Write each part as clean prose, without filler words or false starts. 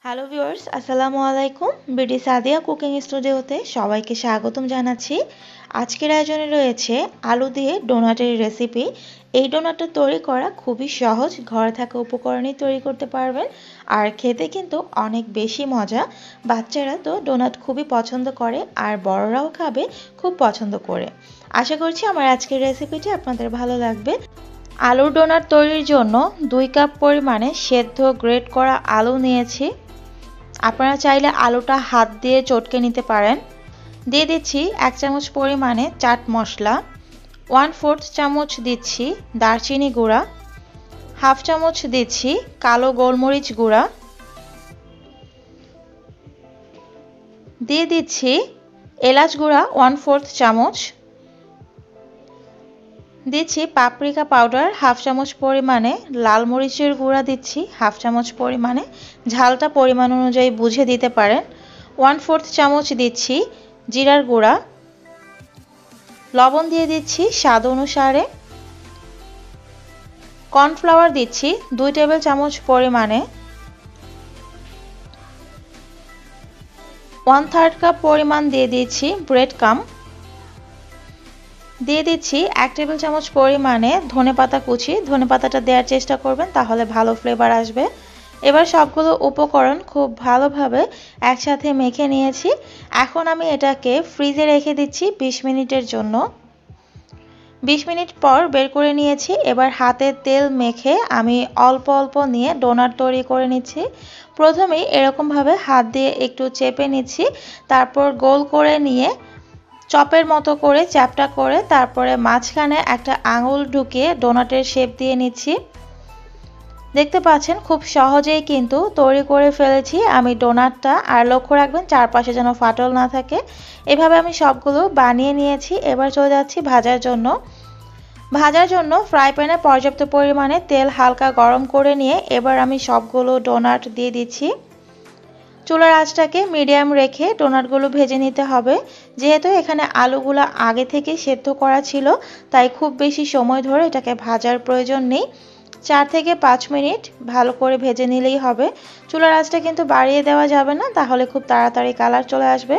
Hello viewers, আসসালামু আলাইকুম। BD Sadia cooking স্টুডিওতে সবাইকে স্বাগতম জানাচ্ছি। আজকের আয়োজনে রয়েছে আলু দিয়ে ডোনাটের রেসিপি। এই ডোনাটটা তৈরি করা খুবই সহজ, ঘরে থাকা উপকরণেই তৈরি করতে পারবেন আর খেতে কিন্তু অনেক বেশি মজা। বাচ্চারা তো ডোনাট খুবই পছন্দ করে আর বড়রাও খাবে খুব পছন্দ করে। আশা করছি আমার আজকের রেসিপিটি আপনাদের ভালো লাগবে। আলুর ডোনাট তৈরির জন্য 2 কাপ পরিমাণে সেদ্ধ গ্রেট করা আলু নিয়েছি। আপনারা চাইলে আলুটা হাত দিয়ে চটকে নিতে পারেন। দিয়ে দিচ্ছি 1 চামচ পরিমাণে চাট মশলা, 1/4 চামচ দিচ্ছি দারচিনি গুঁড়া, 1/2 চামচ দিচ্ছি কালো গোলমরিচ গুঁড়া, দিয়ে দিচ্ছি এলাচ গুঁড়া 1/4 চামচ, দিচ্ছি পাপরিকা পাউডার 1/2 চামচ পরিমাণে, লাল মরিচের গুঁড়া দিচ্ছি 1/2 চামচ পরিমাণে, ঝালটা পরিমাণ অনুযায়ী বুঝে দিতে পারেন। 1/4 চামচ দিচ্ছি জিরার গুঁড়া, লবণ দিয়ে দিচ্ছি স্বাদ অনুসারে, কর্নফ্লাওয়ার দিচ্ছি 2 টেবিল চামচ পরিমাণে, 1/3 কাপ পরিমাণ দিয়ে দিচ্ছি ব্রেড ক্রাম্ব, দিয়ে দিচ্ছি 1 টেবিল চামচ পরিমাণে ধনেপাতা কুচি। ধনেপাতাটা দেওয়ার চেষ্টা করবেন, তাহলে ভালো ফ্লেভার আসবে। এবার সবগুলো উপকরণ খুব ভালোভাবে একসাথে মেখে নিয়েছি। এখন আমি এটাকে ফ্রিজে রেখে দিচ্ছি 20 মিনিটের জন্য। 20 মিনিট পর বের করে নিয়েছি। এবার হাতে তেল মেখে আমি অল্প অল্প নিয়ে ডোনাট তৈরি করে নিচ্ছি। প্রথমেই এরকমভাবে হাত দিয়ে একটু চেপে নিচ্ছি, তারপর গোল করে নিয়ে চপের মতো করে চ্যাপটা করে তারপরে মাঝখানে একটা আঙুল ঢুকিয়ে ডোনাটের শেপ দিয়ে নিচ্ছি। দেখতে পাচ্ছেন খুব সহজেই কিন্তু তৈরি করে ফেলেছি আমি ডোনাটটা। আর লক্ষ্য রাখবেন চারপাশে যেন ফাটল না থাকে। এভাবে আমি সবগুলো বানিয়ে নিয়েছি। এবার চলে যাচ্ছি ভাজার জন্য। ভাজার জন্য ফ্রাই প্যানে পর্যাপ্ত পরিমাণে তেল হালকা গরম করে নিয়ে এবার আমি সবগুলো ডোনাট দিয়ে দিচ্ছি। চুলার আঁচটাকে মিডিয়াম রেখে ডোনাটগুলো ভেজে নিতে হবে। যেহেতু এখানে আলুগুলো আগে থেকে সেদ্ধ করা ছিল, তাই খুব বেশি সময় ধরে এটাকে ভাজার প্রয়োজন নেই। 4 থেকে 5 মিনিট ভালো করে ভেজে নিলেই হবে। চুলার আঁচটা কিন্তু বাড়িয়ে দেওয়া যাবে না, তাহলে খুব তাড়াতাড়ি কালার চলে আসবে।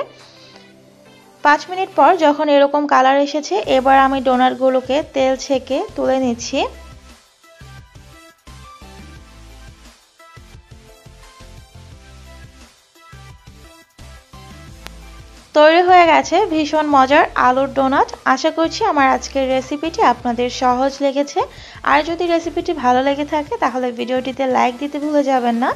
5 মিনিট পর যখন এরকম কালার এসেছে, এবার আমি ডোনাটগুলোকে তেল ছেঁকে তুলে নিচ্ছি। তৈরি হয়ে গেছে ভীষণ মজার আলুর ডোনাট। আশা করছি আমার আজকের রেসিপিটি আপনাদের সহজ লেগেছে। আর যদি রেসিপিটি ভালো লেগে থাকে তাহলে ভিডিওটিতে লাইক দিতে ভুলে যাবেন না।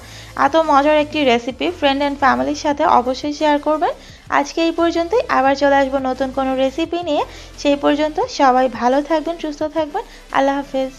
এত মজার একটি রেসিপি ফ্রেন্ড অ্যান্ড ফ্যামিলির সাথে অবশ্যই শেয়ার করবেন। আজকে এই পর্যন্তই, আবার চলে আসবো নতুন কোনো রেসিপি নিয়ে। সেই পর্যন্ত সবাই ভালো থাকবেন, সুস্থ থাকবেন। আল্লাহ হাফেজ।